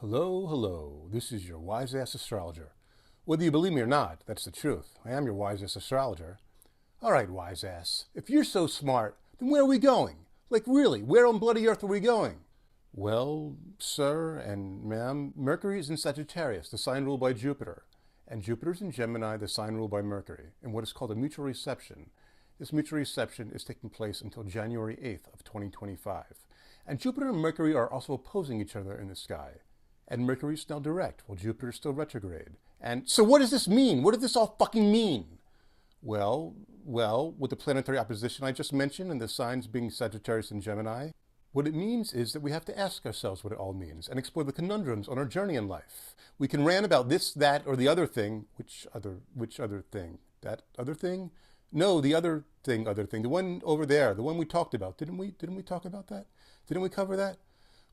Hello, hello. This is your wise-ass astrologer. Whether you believe me or not, that's the truth. I am your wise-ass astrologer. All right, wise-ass. If you're so smart, then where are we going? Like really, where on bloody earth are we going? Well, sir and ma'am, Mercury is in Sagittarius, the sign ruled by Jupiter. And Jupiter's in Gemini, the sign ruled by Mercury, in what is called a mutual reception. This mutual reception is taking place until January 8th of 2025. And Jupiter and Mercury are also opposing each other in the sky. And Mercury is now direct, while Jupiter is still retrograde. And so what does this mean? What does this all fucking mean? Well, with the planetary opposition I just mentioned and the signs being Sagittarius and Gemini, what it means is that we have to ask ourselves what it all means and explore the conundrums on our journey in life. We can rant about this, that, or the other thing. Which other thing? That other thing? No, the other thing. The one over there, the one we talked about. Didn't we talk about that? Didn't we cover that?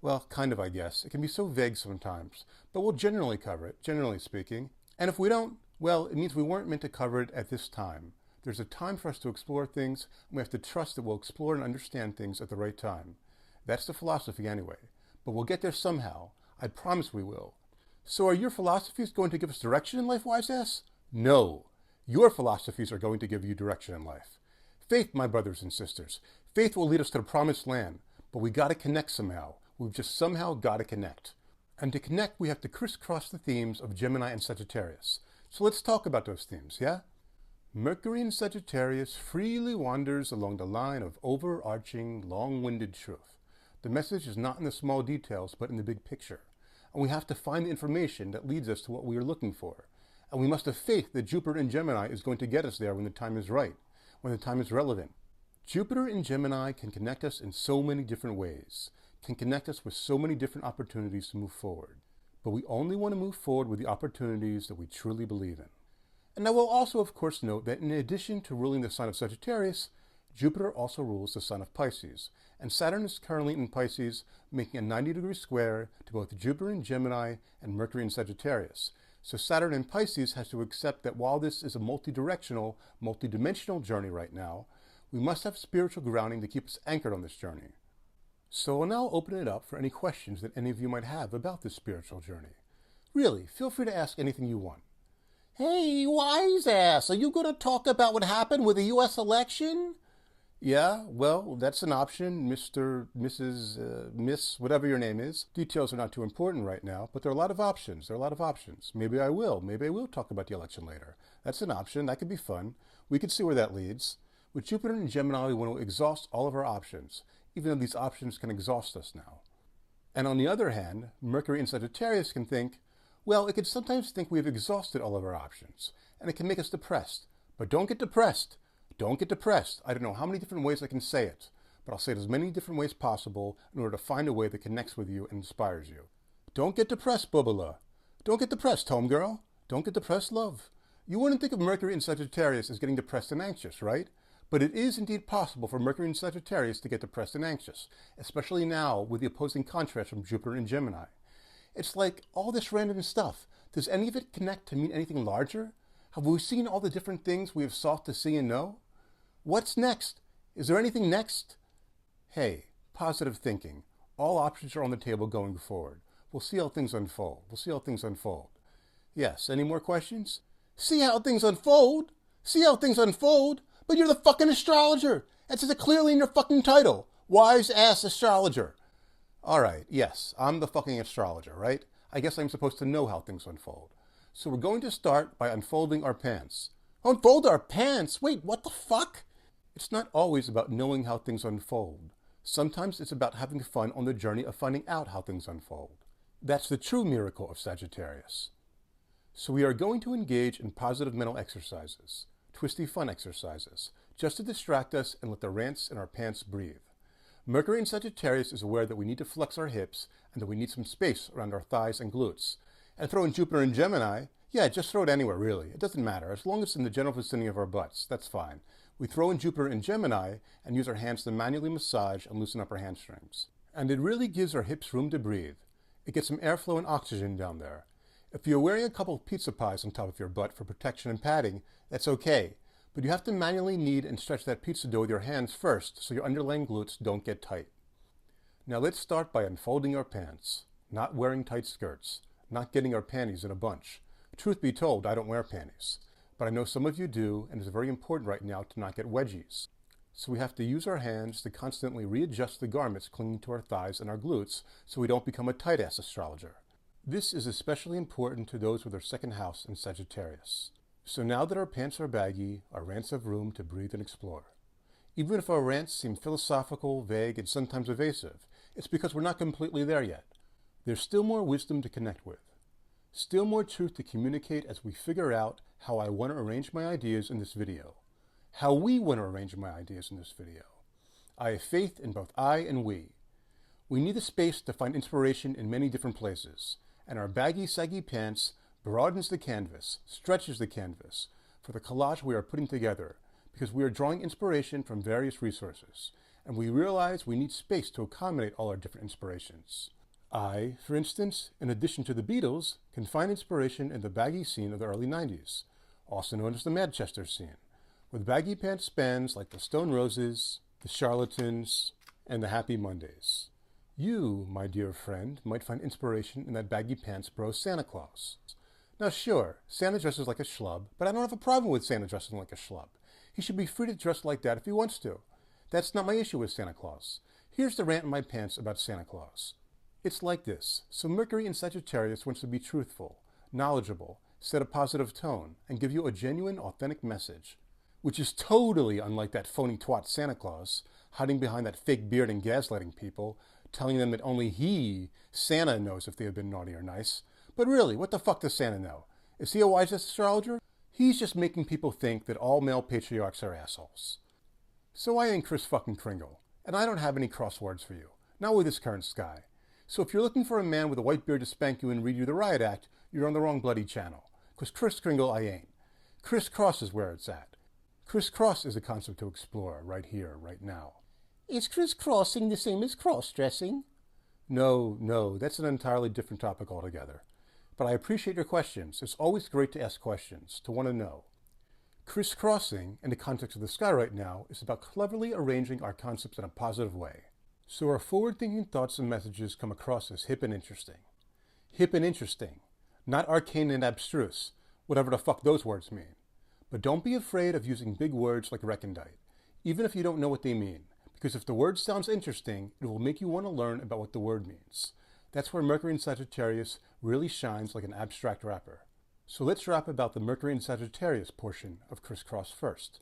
Well, kind of, I guess. It can be so vague sometimes, but we'll generally cover it, generally speaking. And if we don't, well, it means we weren't meant to cover it at this time. There's a time for us to explore things, and we have to trust that we'll explore and understand things at the right time. That's the philosophy anyway. But we'll get there somehow. I promise we will. So are your philosophies going to give us direction in life, wise-ass? No. Your philosophies are going to give you direction in life. Faith, my brothers and sisters. Faith will lead us to the promised land, but we got to connect somehow. We've just somehow got to connect. And to connect, we have to crisscross the themes of Gemini and Sagittarius. So let's talk about those themes, yeah? Mercury in Sagittarius freely wanders along the line of overarching, long-winded truth. The message is not in the small details, but in the big picture. And we have to find the information that leads us to what we are looking for. And we must have faith that Jupiter in Gemini is going to get us there when the time is right, when the time is relevant. Jupiter in Gemini can connect us in so many different ways, can connect us with so many different opportunities to move forward. But we only want to move forward with the opportunities that we truly believe in. And I will also, of course, note that in addition to ruling the sign of Sagittarius, Jupiter also rules the sign of Pisces. And Saturn is currently in Pisces, making a 90-degree square to both Jupiter in Gemini and Mercury in Sagittarius. So Saturn in Pisces has to accept that while this is a multi-dimensional journey right now, we must have spiritual grounding to keep us anchored on this journey. So I'll now open it up for any questions that any of you might have about this spiritual journey. Really, feel free to ask anything you want. Hey, wise ass, are you going to talk about what happened with the U.S. election? Yeah, well, that's an option, Mr., Mrs., Miss, whatever your name is. Details are not too important right now, but there are a lot of options. Maybe I will talk about the election later. That's an option. That could be fun. We could see where that leads. With Jupiter and Gemini, we want to exhaust all of our options, even though these options can exhaust us now. And on the other hand, Mercury in Sagittarius can think, well, it can sometimes think we've exhausted all of our options, and it can make us depressed. But don't get depressed. Don't get depressed. I don't know how many different ways I can say it, but I'll say it as many different ways possible in order to find a way that connects with you and inspires you. Don't get depressed, Bubala. Don't get depressed, homegirl. Don't get depressed, love. You wouldn't think of Mercury in Sagittarius as getting depressed and anxious, right? But it is indeed possible for Mercury in Sagittarius to get depressed and anxious, especially now with the opposing contrast from Jupiter in Gemini. It's like all this random stuff. Does any of it connect to mean anything larger? Have we seen all the different things we have sought to see and know? What's next? Is there anything next? Hey, positive thinking. All options are on the table going forward. We'll see how things unfold. Yes, any more questions? See how things unfold? But you're the fucking astrologer. That says it clearly in your fucking title. Wise-ass astrologer. All right, yes, I'm the fucking astrologer, right? I guess I'm supposed to know how things unfold. So we're going to start by unfolding our pants. Unfold our pants? Wait, what the fuck? It's not always about knowing how things unfold. Sometimes it's about having fun on the journey of finding out how things unfold. That's the true miracle of Sagittarius. So we are going to engage in positive mental exercises, twisty fun exercises, just to distract us and let the rants in our pants breathe. Mercury in Sagittarius is aware that we need to flex our hips and that we need some space around our thighs and glutes. And throw in Jupiter in Gemini, yeah, just throw it anywhere, really. It doesn't matter, as long as it's in the general vicinity of our butts, that's fine. We throw in Jupiter in Gemini and use our hands to manually massage and loosen up our hamstrings. And it really gives our hips room to breathe. It gets some airflow and oxygen down there. If you're wearing a couple of pizza pies on top of your butt for protection and padding, that's okay. But you have to manually knead and stretch that pizza dough with your hands first so your underlying glutes don't get tight. Now let's start by unfolding our pants. not wearing tight skirts, not getting our panties in a bunch. Truth be told, I don't wear panties, but I know some of you do, and it's very important right now to not get wedgies. So we have to use our hands to constantly readjust the garments clinging to our thighs and our glutes so we don't become a tight-ass astrologer. This is especially important to those with their second house in Sagittarius. So now that our pants are baggy, our rants have room to breathe and explore. Even if our rants seem philosophical, vague, and sometimes evasive, it's because we're not completely there yet. There's still more wisdom to connect with. Still more truth to communicate as we figure out how I want to arrange my ideas in this video. How we want to arrange my ideas in this video. I have faith in both I and we. We need a space to find inspiration in many different places, and our baggy, saggy pants broadens the canvas, stretches the canvas for the collage we are putting together, because we are drawing inspiration from various resources, and we realize we need space to accommodate all our different inspirations. I, for instance, in addition to the Beatles, can find inspiration in the baggy scene of the early 90s, also known as the Manchester scene, with baggy pants spans like the Stone Roses, the Charlatans, and the Happy Mondays. You, my dear friend, might find inspiration in that baggy pants bro Santa Claus. Now sure, Santa dresses like a schlub, but I don't have a problem with Santa dressing like a schlub. He should be free to dress like that if he wants to. That's not my issue with Santa Claus. Here's the rant in my pants about Santa Claus. It's like this. So Mercury in Sagittarius wants to be truthful, knowledgeable, set a positive tone, and give you a genuine, authentic message, which is totally unlike that phony twat Santa Claus, hiding behind that fake beard and gaslighting people, telling them that only he, Santa, knows if they have been naughty or nice. But really, what the fuck does Santa know? Is he a WiseAssAstrologer? He's just making people think that all male patriarchs are assholes. So I ain't Kris fucking Kringle, and I don't have any crosswords for you, not with this current sky. So if you're looking for a man with a white beard to spank you and read you the riot act, you're on the wrong bloody channel. Because Kris Kringle I ain't. Criss Cross is where it's at. Criss Cross is a concept to explore right here, right now. Is criss crossing the same as cross-dressing? No, that's an entirely different topic altogether. But I appreciate your questions. It's always great to ask questions, to want to know. Criss-crossing, in the context of the sky right now, is about cleverly arranging our concepts in a positive way. So our forward-thinking thoughts and messages come across as hip and interesting. Hip and interesting, not arcane and abstruse, whatever the fuck those words mean. But don't be afraid of using big words like recondite, even if you don't know what they mean, because if the word sounds interesting, it will make you want to learn about what the word means. That's where Mercury in Sagittarius really shines like an abstract rapper. So let's rap about the Mercury in Sagittarius portion of Criss Cross first.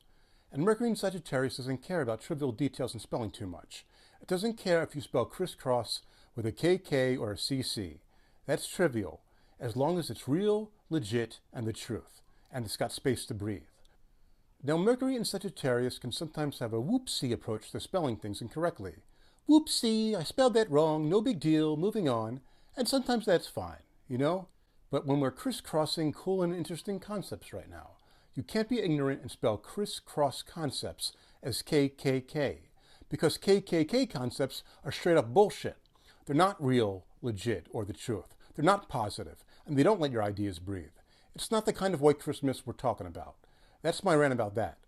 And Mercury in Sagittarius doesn't care about trivial details and spelling too much. It doesn't care if you spell crisscross with a KK or a CC. That's trivial, as long as it's real, legit, and the truth, and it's got space to breathe. Now, Mercury in Sagittarius can sometimes have a whoopsie approach to spelling things incorrectly. Whoopsie, I spelled that wrong, no big deal, moving on. And sometimes that's fine, you know? But when we're crisscrossing cool and interesting concepts right now, you can't be ignorant and spell crisscross concepts as KKK, because KKK concepts are straight up bullshit. They're not real, legit, or the truth. They're not positive, and they don't let your ideas breathe. It's not the kind of white Christmas we're talking about. That's my rant about that.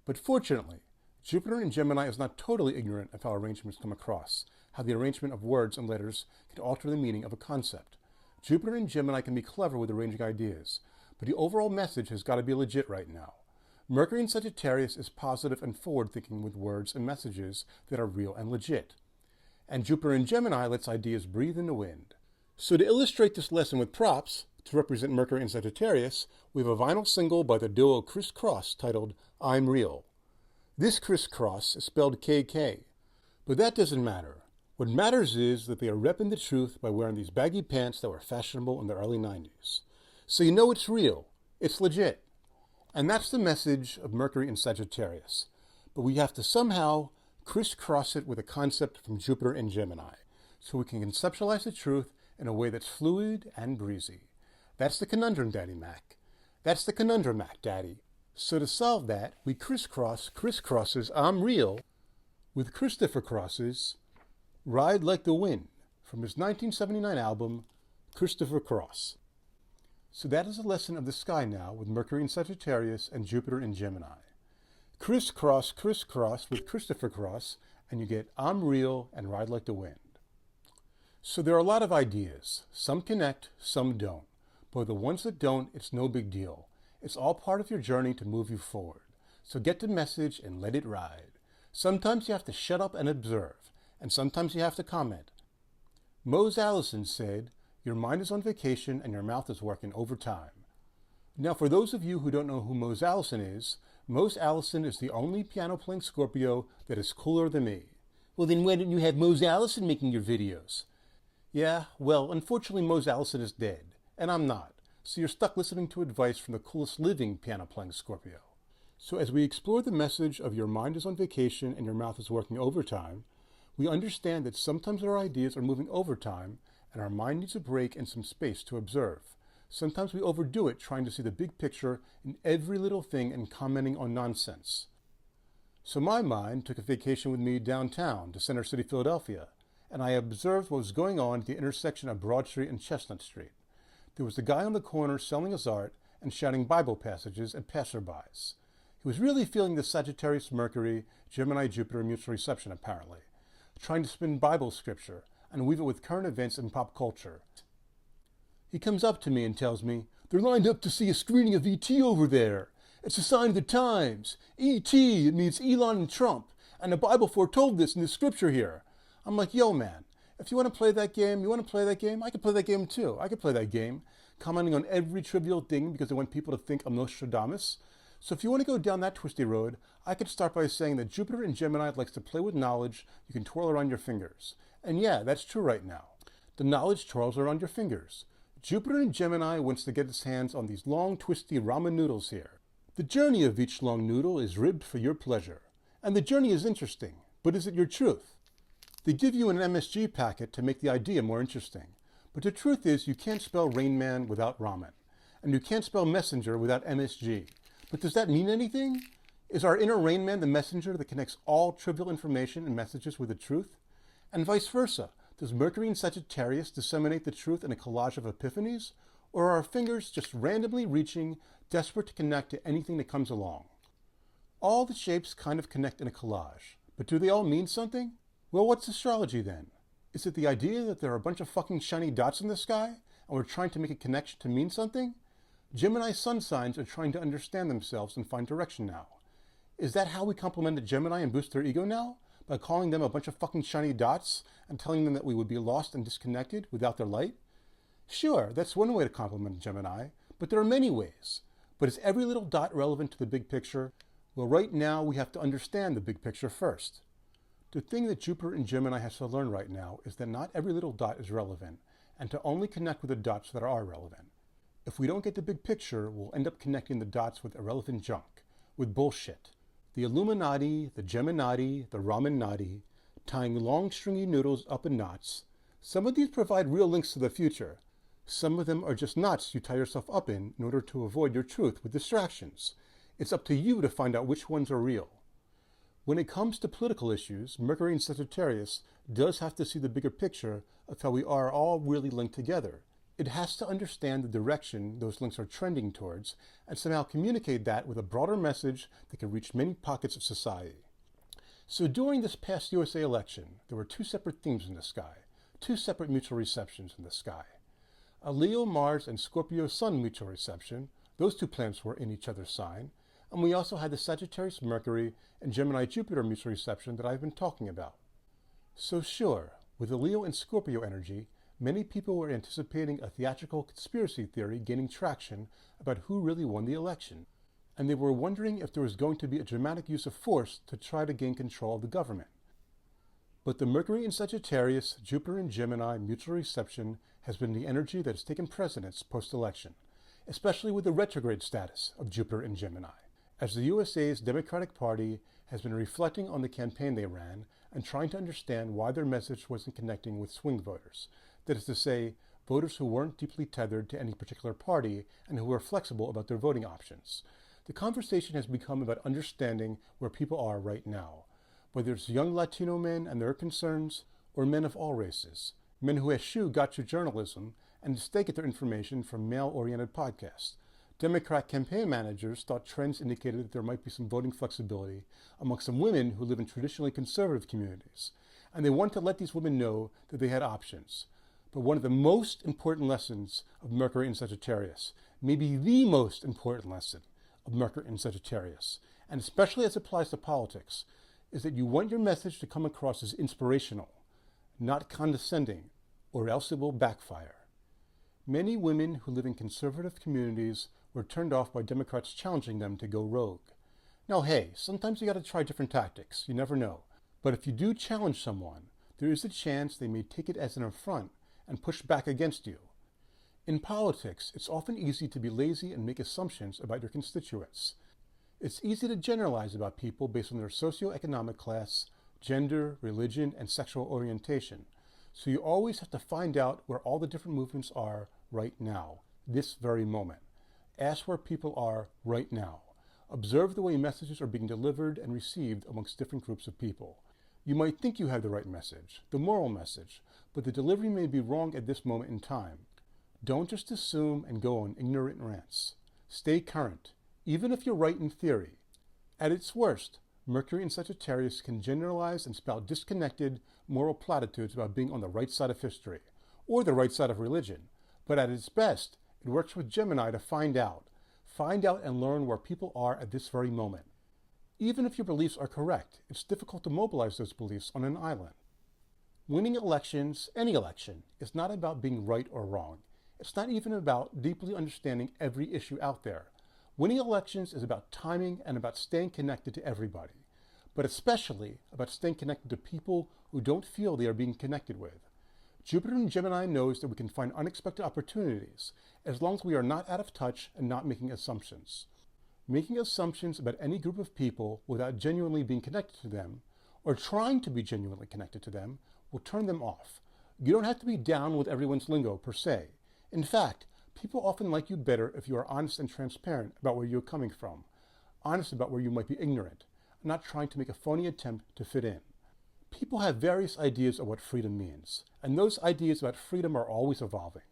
But fortunately, Jupiter in Gemini is not totally ignorant of how arrangements come across, how the arrangement of words and letters can alter the meaning of a concept. Jupiter in Gemini can be clever with arranging ideas, but the overall message has got to be legit right now. Mercury in Sagittarius is positive and forward-thinking with words and messages that are real and legit. And Jupiter in Gemini lets ideas breathe in the wind. So to illustrate this lesson with props, to represent Mercury in Sagittarius, we have a vinyl single by the duo Criss Cross titled I'm Real. This Criss Cross is spelled KK, but that doesn't matter. What matters is that they are repping the truth by wearing these baggy pants that were fashionable in the early 90s. So you know it's real, it's legit. And that's the message of Mercury in Sagittarius. But we have to somehow crisscross it with a concept from Jupiter in Gemini, so we can conceptualize the truth in a way that's fluid and breezy. That's the conundrum, Daddy Mac. That's the conundrum, Mac Daddy. So to solve that, we crisscrosses I'm Real with Christopher Cross's Ride Like the Wind from his 1979 album, Christopher Cross. So that is a lesson of the sky now with Mercury in Sagittarius and Jupiter in Gemini. Crisscross with Christopher Cross, and you get I'm Real and Ride Like the Wind. So there are a lot of ideas. Some connect, some don't. But the ones that don't, it's no big deal. It's all part of your journey to move you forward. So get the message and let it ride. Sometimes you have to shut up and observe, and sometimes you have to comment. Mose Allison said, "Your mind is on vacation and your mouth is working overtime." Now, for those of you who don't know who Mose Allison is the only piano-playing Scorpio that is cooler than me. Well, then why didn't you have Mose Allison making your videos? Yeah, well, unfortunately Mose Allison is dead, and I'm not. So you're stuck listening to advice from the coolest living piano-playing Scorpio. So as we explore the message of your mind is on vacation and your mouth is working overtime, we understand that sometimes our ideas are moving overtime and our mind needs a break and some space to observe. Sometimes we overdo it trying to see the big picture in every little thing and commenting on nonsense. So my mind took a vacation with me downtown to Center City, Philadelphia, and I observed what was going on at the intersection of Broad Street and Chestnut Street. There was a guy on the corner selling his art and shouting Bible passages at passerbys. He was really feeling the Sagittarius Mercury, Gemini Jupiter mutual reception apparently, trying to spin Bible scripture and weave it with current events and pop culture. He comes up to me and tells me, "They're lined up to see a screening of E.T. over there. It's a sign of the times. E.T. it means Elon and Trump, and the Bible foretold this in the scripture here." I'm like, "Yo, man, if you want to play that game, I can play that game too. I can play that game, commenting on every trivial thing because I want people to think I'm Nostradamus. So if you want to go down that twisty road, I could start by saying that Jupiter in Gemini likes to play with knowledge you can twirl around your fingers. And yeah, that's true right now. The knowledge twirls around your fingers. Jupiter in Gemini wants to get its hands on these long, twisty ramen noodles here. The journey of each long noodle is ribbed for your pleasure. And the journey is interesting, but is it your truth? They give you an MSG packet to make the idea more interesting. But the truth is you can't spell Rain Man without ramen. And you can't spell messenger without MSG. But does that mean anything? Is our inner Rain Man the messenger that connects all trivial information and messages with the truth? And vice versa, does Mercury in Sagittarius disseminate the truth in a collage of epiphanies? Or are our fingers just randomly reaching, desperate to connect to anything that comes along? All the shapes kind of connect in a collage, but do they all mean something? Well, what's astrology then? Is it the idea that there are a bunch of fucking shiny dots in the sky, and we're trying to make a connection to mean something? Gemini sun signs are trying to understand themselves and find direction now. Is that how we compliment a Gemini and boost their ego now? By calling them a bunch of fucking shiny dots and telling them that we would be lost and disconnected without their light? Sure, that's one way to compliment a Gemini, but there are many ways. But is every little dot relevant to the big picture? Well, right now we have to understand the big picture first. The thing that Jupiter in Gemini has to learn right now is that not every little dot is relevant, and to only connect with the dots that are relevant. If we don't get the big picture, we'll end up connecting the dots with irrelevant junk, with bullshit. The Illuminati, the Geminati, the Ramenati, tying long stringy noodles up in knots. Some of these provide real links to the future. Some of them are just knots you tie yourself up in order to avoid your truth with distractions. It's up to you to find out which ones are real. When it comes to political issues, Mercury in Sagittarius does have to see the bigger picture of how we are all really linked together. It has to understand the direction those links are trending towards and somehow communicate that with a broader message that can reach many pockets of society. So during this past USA election, there were two separate themes in the sky, two separate mutual receptions in the sky. A Leo, Mars, and Scorpio Sun mutual reception, those two planets were in each other's sign, and we also had the Sagittarius Mercury and Gemini Jupiter mutual reception that I've been talking about. So sure, with the Leo and Scorpio energy, many people were anticipating a theatrical conspiracy theory gaining traction about who really won the election, and they were wondering if there was going to be a dramatic use of force to try to gain control of the government. But the Mercury in Sagittarius, Jupiter in Gemini mutual reception has been the energy that has taken precedence post-election, especially with the retrograde status of Jupiter in Gemini, as the USA's Democratic Party has been reflecting on the campaign they ran and trying to understand why their message wasn't connecting with swing voters. That is to say, voters who weren't deeply tethered to any particular party and who were flexible about their voting options. The conversation has become about understanding where people are right now, whether it's young Latino men and their concerns, or men of all races, men who eschew gotcha journalism and instead get their information from male-oriented podcasts. Democrat campaign managers thought trends indicated that there might be some voting flexibility among some women who live in traditionally conservative communities, and they wanted to let these women know that they had options. But one of the most important lessons of Mercury in Sagittarius, maybe the most important lesson of Mercury in Sagittarius, and especially as it applies to politics, is that you want your message to come across as inspirational, not condescending, or else it will backfire. Many women who live in conservative communities were turned off by Democrats challenging them to go rogue. Now, hey, sometimes you got to try different tactics. You never know. But if you do challenge someone, there is a chance they may take it as an affront and push back against you. In politics, it's often easy to be lazy and make assumptions about your constituents. It's easy to generalize about people based on their socioeconomic class, gender, religion, and sexual orientation. So you always have to find out where all the different movements are right now, this very moment. Ask where people are right now. Observe the way messages are being delivered and received amongst different groups of people. You might think you have the right message, the moral message, but the delivery may be wrong at this moment in time. Don't just assume and go on ignorant rants. Stay current, even if you're right in theory. At its worst, Mercury in Sagittarius can generalize and spout disconnected moral platitudes about being on the right side of history, or the right side of religion. But at its best, it works with Gemini to find out and learn where people are at this very moment. Even if your beliefs are correct, it's difficult to mobilize those beliefs on an island. Winning elections, any election, is not about being right or wrong. It's not even about deeply understanding every issue out there. Winning elections is about timing and about staying connected to everybody, but especially about staying connected to people who don't feel they are being connected with. Jupiter in Gemini knows that we can find unexpected opportunities as long as we are not out of touch and not making assumptions. Making assumptions about any group of people without genuinely being connected to them, or trying to be genuinely connected to them, will turn them off. You don't have to be down with everyone's lingo per se. In fact, people often like you better if you are honest and transparent about where you're coming from, honest about where you might be ignorant, not trying to make a phony attempt to fit in. People have various ideas of what freedom means, and those ideas about freedom are always evolving.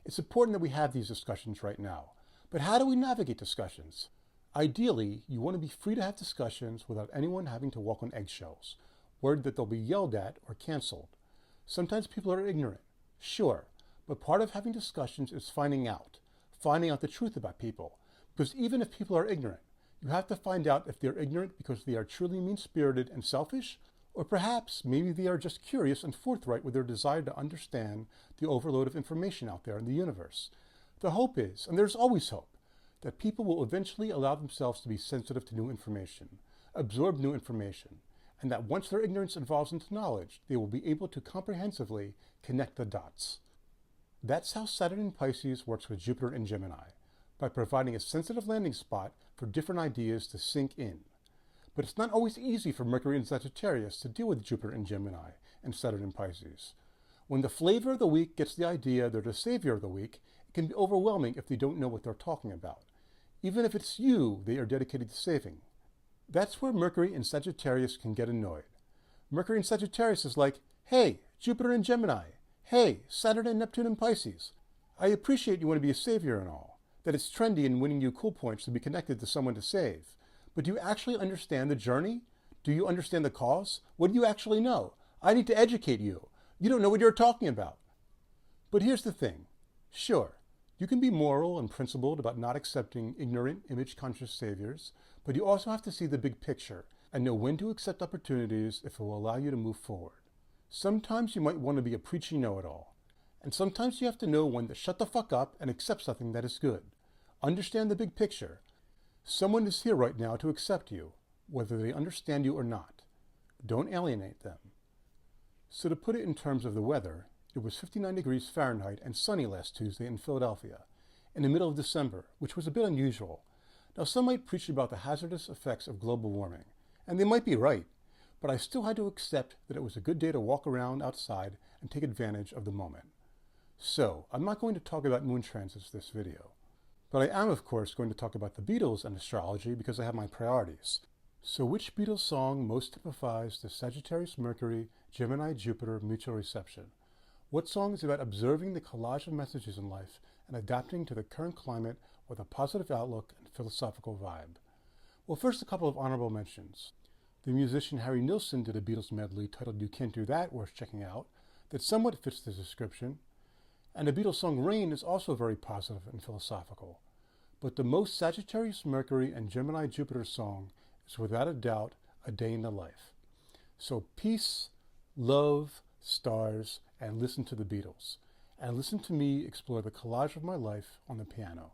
It's important that we have these discussions right now. But how do we navigate discussions? Ideally, you want to be free to have discussions without anyone having to walk on eggshells, worried that they'll be yelled at or canceled. Sometimes people are ignorant, sure, but part of having discussions is finding out the truth about people. Because even if people are ignorant, you have to find out if they're ignorant because they are truly mean-spirited and selfish, or perhaps maybe they are just curious and forthright with their desire to understand the overload of information out there in the universe. The hope is, and there's always hope, that people will eventually allow themselves to be sensitive to new information, absorb new information, and that once their ignorance evolves into knowledge, they will be able to comprehensively connect the dots. That's how Saturn in Pisces works with Jupiter in Gemini, by providing a sensitive landing spot for different ideas to sink in. But it's not always easy for Mercury in Sagittarius to deal with Jupiter in Gemini and Saturn in Pisces. When the flavor of the week gets the idea they're the savior of the week, it can be overwhelming if they don't know what they're talking about, even if it's you they are dedicated to saving. That's where Mercury in Sagittarius can get annoyed. Mercury in Sagittarius is like, hey, Jupiter in Gemini. Hey, Saturn and Neptune in Pisces. I appreciate you want to be a savior and all, that it's trendy and winning you cool points to be connected to someone to save. But do you actually understand the journey? Do you understand the cause? What do you actually know? I need to educate you. You don't know what you're talking about. But here's the thing. Sure, you can be moral and principled about not accepting ignorant, image-conscious saviors, but you also have to see the big picture and know when to accept opportunities if it will allow you to move forward. Sometimes you might want to be a preachy know-it-all, and sometimes you have to know when to shut the fuck up and accept something that is good. Understand the big picture. Someone is here right now to accept you, whether they understand you or not. Don't alienate them. So to put it in terms of the weather, it was 59 degrees Fahrenheit and sunny last Tuesday in Philadelphia, in the middle of December, which was a bit unusual. Now some might preach about the hazardous effects of global warming, and they might be right, but I still had to accept that it was a good day to walk around outside and take advantage of the moment. So, I'm not going to talk about moon transits this video, but I am of course going to talk about the Beatles and astrology because I have my priorities. So which Beatles song most typifies the Sagittarius Mercury, Gemini Jupiter mutual reception? What song is about observing the collage of messages in life and adapting to the current climate with a positive outlook and philosophical vibe? Well, first a couple of honorable mentions. The musician Harry Nilsson did a Beatles medley titled You Can't Do That, worth checking out, that somewhat fits the description. And the Beatles song Rain is also very positive and philosophical. But the most Sagittarius Mercury and Gemini Jupiter song is without a doubt A Day in the Life. So peace, love, stars, and listen to the Beatles. And listen to me explore the collage of my life on the piano.